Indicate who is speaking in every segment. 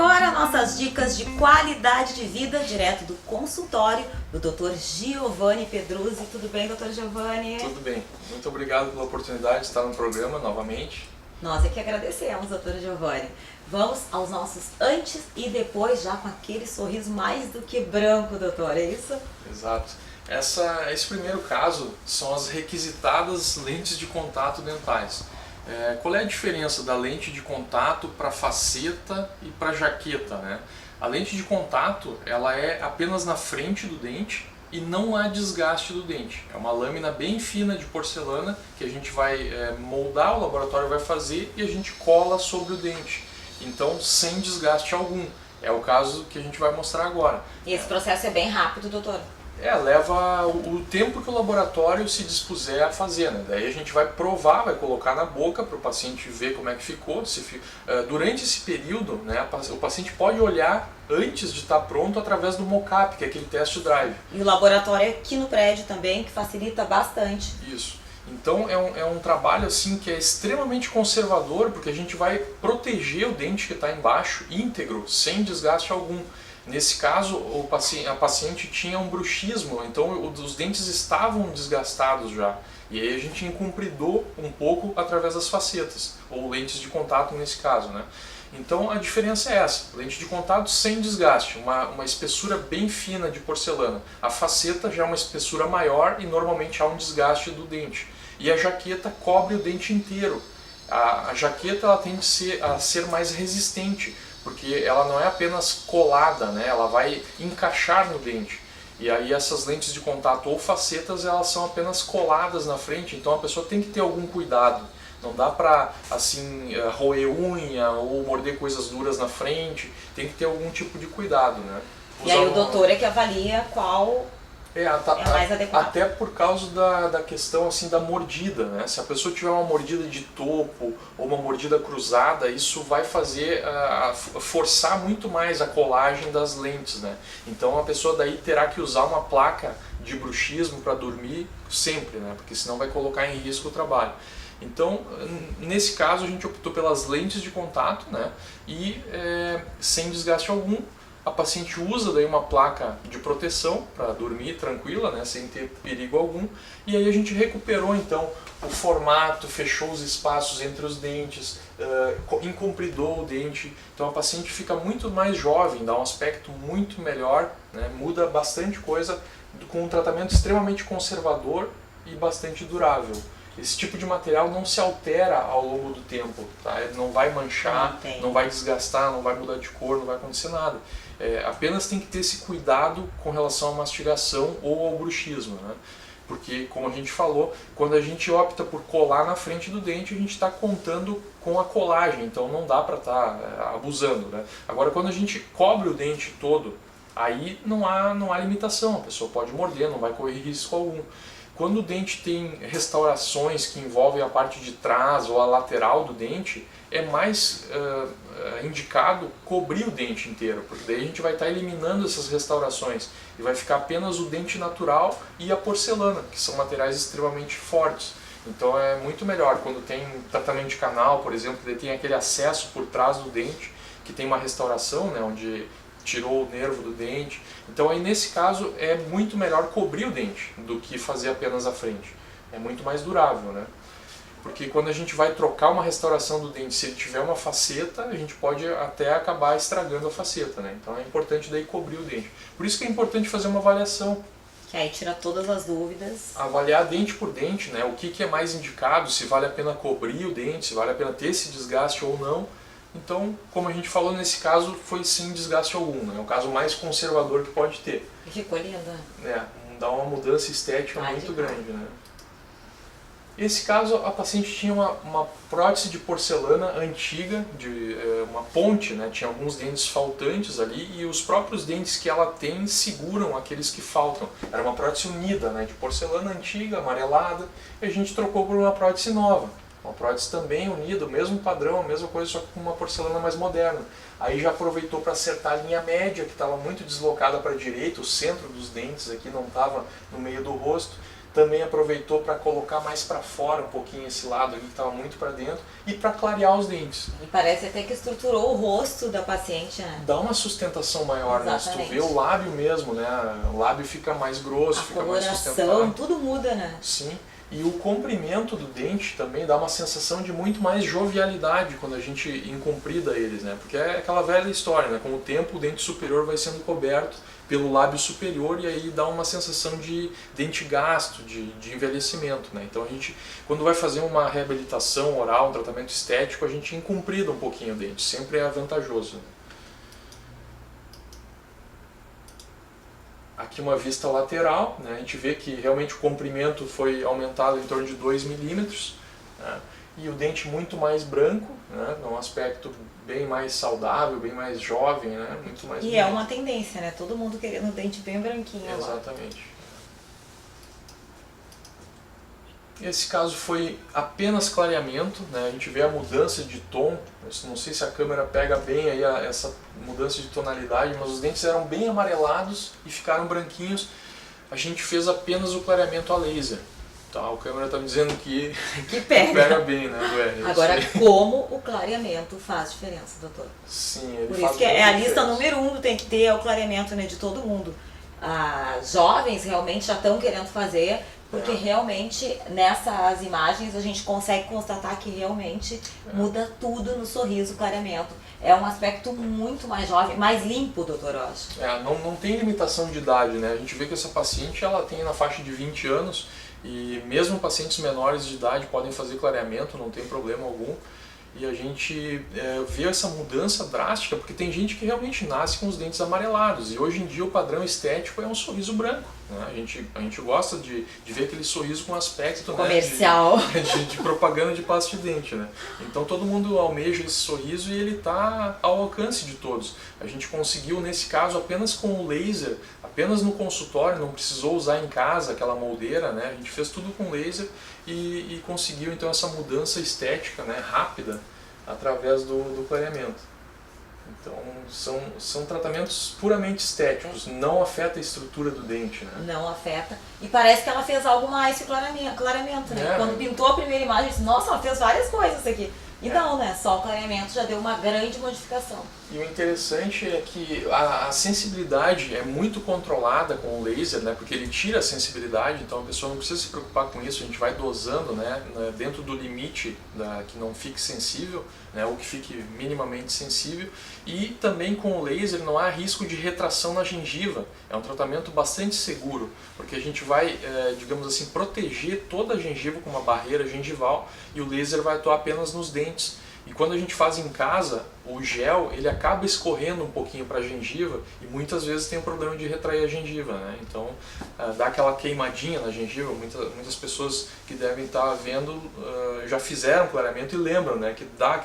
Speaker 1: agora nossas dicas de qualidade de vida direto do consultório do Dr. Giovanni Pedruzzi. Tudo bem, Dr. Giovanni?
Speaker 2: Tudo bem. Muito obrigado pela oportunidade de estar no programa novamente.
Speaker 1: Nós é que agradecemos, Dr. Giovanni. Vamos aos nossos antes e depois, já com aquele sorriso mais do que branco, doutor, é isso?
Speaker 2: Exato. Esse primeiro caso são as requisitadas lentes de contato dentais. Qual é a diferença da lente de contato para faceta e para jaqueta, né? A lente de contato, ela é apenas na frente do dente e não há desgaste do dente. É uma lâmina bem fina de porcelana que a gente vai moldar, o laboratório vai fazer e a gente cola sobre o dente. Então, sem desgaste algum. É o caso que a gente vai mostrar agora.
Speaker 1: E esse processo é bem rápido, doutor?
Speaker 2: Leva o tempo que o laboratório se dispuser a fazer, né? Daí a gente vai provar, vai colocar na boca para o paciente ver como é que ficou. Durante esse período, né, o paciente pode olhar antes de estar pronto através do mock-up, que é aquele test drive.
Speaker 1: E o laboratório é aqui no prédio também, que facilita bastante.
Speaker 2: Isso. Então é um trabalho assim que é extremamente conservador, porque a gente vai proteger o dente que está embaixo íntegro, sem desgaste algum. Nesse caso, a paciente tinha um bruxismo, então os dentes estavam desgastados já. E aí a gente incumpridou um pouco através das facetas, ou lentes de contato nesse caso, né? Então a diferença é essa, lente de contato sem desgaste, uma espessura bem fina de porcelana. A faceta já é uma espessura maior e normalmente há um desgaste do dente. E a jaqueta cobre o dente inteiro. A jaqueta ela tende a ser mais resistente, porque ela não é apenas colada, né? Ela vai encaixar no dente. E aí essas lentes de contato ou facetas, elas são apenas coladas na frente, então a pessoa tem que ter algum cuidado. Não dá pra, assim, roer unha ou morder coisas duras na frente, tem que ter algum tipo de cuidado, né?
Speaker 1: E aí o doutor é que avalia qual é mais adequado.
Speaker 2: Até por causa da questão assim, da mordida, né? Se a pessoa tiver uma mordida de topo ou uma mordida cruzada, isso vai fazer forçar muito mais a colagem das lentes, né? Então a pessoa daí terá que usar uma placa de bruxismo para dormir sempre, né? Porque senão vai colocar em risco o trabalho. Então, nesse caso, a gente optou pelas lentes de contato, né? E sem desgaste algum. A paciente usa daí uma placa de proteção para dormir tranquila, né, sem ter perigo algum. E aí a gente recuperou então o formato, fechou os espaços entre os dentes, incompridou o dente. Então a paciente fica muito mais jovem, dá um aspecto muito melhor, né, muda bastante coisa com um tratamento extremamente conservador e bastante durável. Esse tipo de material não se altera ao longo do tempo, tá? Ele não vai manchar, não vai desgastar, não vai mudar de cor, não vai acontecer nada. Apenas tem que ter esse cuidado com relação à mastigação ou ao bruxismo, né? Porque, como a gente falou, quando a gente opta por colar na frente do dente, a gente está contando com a colagem, então não dá para estar abusando, né? Agora, quando a gente cobre o dente todo, aí não há limitação, a pessoa pode morder, não vai correr risco algum. Quando o dente tem restaurações que envolvem a parte de trás ou a lateral do dente, é mais indicado cobrir o dente inteiro, porque daí a gente vai estar eliminando essas restaurações e vai ficar apenas o dente natural e a porcelana, que são materiais extremamente fortes. Então é muito melhor quando tem tratamento de canal, por exemplo, que tem aquele acesso por trás do dente, que tem uma restauração, né, onde tirou o nervo do dente. Então aí nesse caso é muito melhor cobrir o dente do que fazer apenas a frente. É muito mais durável, né? Porque quando a gente vai trocar uma restauração do dente, se ele tiver uma faceta, a gente pode até acabar estragando a faceta, né? Então é importante daí cobrir o dente. Por isso que é importante fazer uma avaliação.
Speaker 1: Que aí tira todas as dúvidas.
Speaker 2: Avaliar dente por dente, né? O que é mais indicado, se vale a pena cobrir o dente, se vale a pena ter esse desgaste ou não. Então, como a gente falou, nesse caso foi sem desgaste algum, né? É o caso mais conservador que pode ter.
Speaker 1: E ficou linda.
Speaker 2: Dá uma mudança estética muito grande, né? Esse caso, a paciente tinha uma prótese de porcelana antiga, uma ponte, né? Tinha alguns dentes faltantes ali e os próprios dentes que ela tem seguram aqueles que faltam. Era uma prótese unida, né? De porcelana antiga, amarelada, e a gente trocou por uma prótese nova. Uma prótese também unida, o mesmo padrão, a mesma coisa, só que com uma porcelana mais moderna. Aí já aproveitou para acertar a linha média, que estava muito deslocada para a direita, o centro dos dentes aqui não estava no meio do rosto. também aproveitou para colocar mais para fora um pouquinho esse lado aqui que estava muito para dentro e para clarear os dentes.
Speaker 1: E parece até que estruturou o rosto da paciente, né?
Speaker 2: Dá uma sustentação maior, né? Se tu vê o lábio mesmo, né? O lábio fica mais grosso, fica mais sustentado.
Speaker 1: A coloração, tudo muda, né?
Speaker 2: Sim. E o comprimento do dente também dá uma sensação de muito mais jovialidade quando a gente encomprida eles, né? Porque é aquela velha história, né? Com o tempo o dente superior vai sendo coberto pelo lábio superior e aí dá uma sensação de dente gasto, de envelhecimento, né? Então a gente, quando vai fazer uma reabilitação oral, um tratamento estético, a gente encomprida um pouquinho o dente, sempre é vantajoso, né? Aqui uma vista lateral, né? A gente vê que realmente o comprimento foi aumentado em torno de 2 milímetros, né? E o dente muito mais branco, né? Um aspecto bem mais saudável, bem mais jovem, né? Muito mais bonito.
Speaker 1: É uma tendência, né? Todo mundo querendo um dente bem branquinho.
Speaker 2: Exatamente. Esse caso foi apenas clareamento, né? A gente vê a mudança de tom, não sei se a câmera pega bem aí essa mudança de tonalidade, mas os dentes eram bem amarelados e ficaram branquinhos. A gente fez apenas o clareamento a laser. Tá, a câmera está me dizendo que pega bem, né, do R.
Speaker 1: Agora, como o clareamento faz diferença, doutor?
Speaker 2: Sim, ele
Speaker 1: Por
Speaker 2: faz
Speaker 1: isso que é a lista
Speaker 2: diferença.
Speaker 1: número 1 tem que ter é o clareamento, né, de todo mundo. Jovens realmente já estão querendo fazer, porque realmente nessas imagens a gente consegue constatar que realmente muda tudo no sorriso, o clareamento. É um aspecto muito mais jovem, mais limpo, doutor, eu acho.
Speaker 2: Não tem limitação de idade, né? A gente vê que essa paciente ela tem na faixa de 20 anos e mesmo pacientes menores de idade podem fazer clareamento, não tem problema algum. E a gente vê essa mudança drástica, porque tem gente que realmente nasce com os dentes amarelados. E hoje em dia o padrão estético é um sorriso branco, né? A gente gosta de ver aquele sorriso com aspecto
Speaker 1: comercial,
Speaker 2: né, de propaganda de pasta de dente, né? Então todo mundo almeja esse sorriso e ele está ao alcance de todos. A gente conseguiu, nesse caso, apenas com o laser, apenas no consultório, não precisou usar em casa aquela moldeira, né? A gente fez tudo com laser e conseguiu então essa mudança estética, né, rápida através do clareamento. Então são tratamentos puramente estéticos, não afeta a estrutura do dente, né?
Speaker 1: Não afeta. E parece que ela fez algo mais que clareamento, né? Quando pintou a primeira imagem, eu disse, nossa, ela fez várias coisas aqui. E não, né? Só o clareamento já deu uma grande modificação.
Speaker 2: E o interessante é que a sensibilidade é muito controlada com o laser, né? Porque ele tira a sensibilidade, então a pessoa não precisa se preocupar com isso, a gente vai dosando, né? Dentro do limite que não fique sensível, né? Ou que fique minimamente sensível. E também com o laser não há risco de retração na gengiva, é um tratamento bastante seguro, porque a gente vai, digamos assim, proteger toda a gengiva com uma barreira gengival e o laser vai atuar apenas nos dentes. E quando a gente faz em casa, o gel ele acaba escorrendo um pouquinho para a gengiva e muitas vezes tem o problema de retrair a gengiva, né? Então dá aquela queimadinha na gengiva, muitas pessoas que devem estar vendo já fizeram clareamento e lembram, né, que dá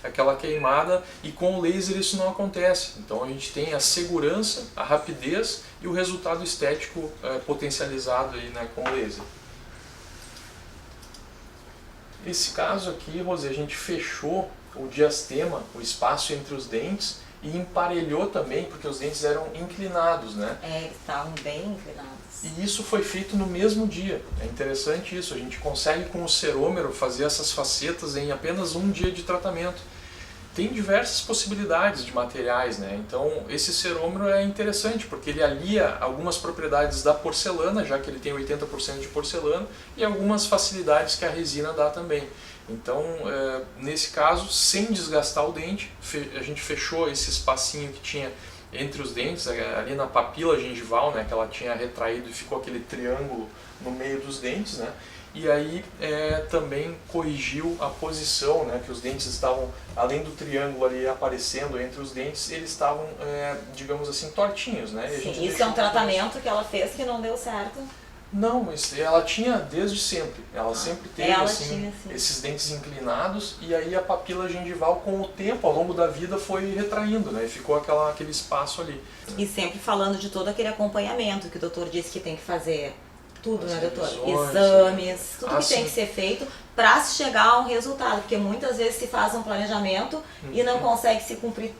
Speaker 2: aquela queimada e com o laser isso não acontece. Então a gente tem a segurança, a rapidez e o resultado estético potencializado aí, né, com o laser. Nesse caso aqui, Rosê, a gente fechou o diastema, o espaço entre os dentes, e emparelhou também, porque os dentes eram inclinados, né?
Speaker 1: Eles estavam bem inclinados.
Speaker 2: E isso foi feito no mesmo dia. É interessante isso, a gente consegue com o cerômero fazer essas facetas em apenas um dia de tratamento. Tem diversas possibilidades de materiais, né? Então esse cerômero é interessante porque ele alia algumas propriedades da porcelana, já que ele tem 80% de porcelana, e algumas facilidades que a resina dá também. Então, nesse caso, sem desgastar o dente, a gente fechou esse espacinho que tinha entre os dentes, ali na papila gengival, né, que ela tinha retraído e ficou aquele triângulo no meio dos dentes, né? E aí também corrigiu a posição, né, que os dentes estavam, além do triângulo ali aparecendo entre os dentes, eles estavam, digamos assim, tortinhos, né?
Speaker 1: Sim, isso é um tratamento que ela fez que não deu certo?
Speaker 2: Não, mas ela tinha desde sempre, ela sempre teve assim,
Speaker 1: tinha.
Speaker 2: esses dentes inclinados e aí a papila gengival com o tempo, ao longo da vida, foi retraindo, né? E ficou aquele espaço ali.
Speaker 1: E sempre falando de todo aquele acompanhamento que o doutor disse que tem que fazer. Tudo, né, doutor? Exames, tudo que tem que ser feito para se chegar a um resultado, porque muitas vezes se faz um planejamento e não consegue se cumprir,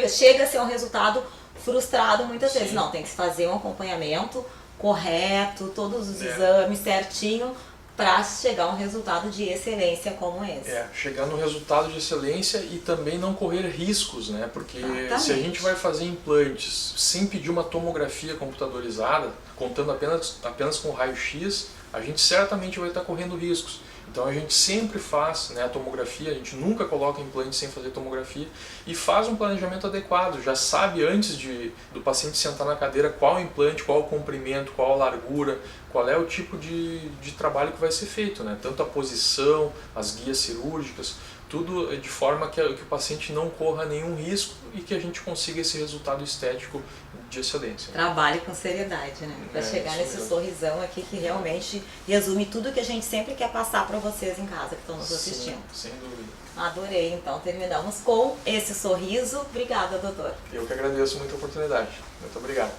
Speaker 1: chega a ser um resultado frustrado muitas vezes. Não, tem que se fazer um acompanhamento correto, todos os exames certinho, para chegar a um resultado de excelência como esse.
Speaker 2: Chegar no resultado de excelência e também não correr riscos, né? Porque se a gente vai fazer implantes sem pedir uma tomografia computadorizada, contando apenas com raio-x, a gente certamente vai estar correndo riscos. Então a gente sempre faz, né, a tomografia, a gente nunca coloca implante sem fazer tomografia e faz um planejamento adequado, já sabe antes do paciente sentar na cadeira qual implante, qual o comprimento, qual a largura, qual é o tipo de trabalho que vai ser feito, né? Tanto a posição, as guias cirúrgicas, tudo de forma que o paciente não corra nenhum risco e que a gente consiga esse resultado estético de excelência.
Speaker 1: Trabalhe com seriedade, né? Para chegar nesse sorrisão aqui que realmente resume tudo que a gente sempre quer passar para vocês em casa que estão nos assistindo.
Speaker 2: Sem dúvida.
Speaker 1: Adorei, então terminamos com esse sorriso. Obrigada, doutor.
Speaker 2: Eu que agradeço muito a oportunidade. Muito obrigado.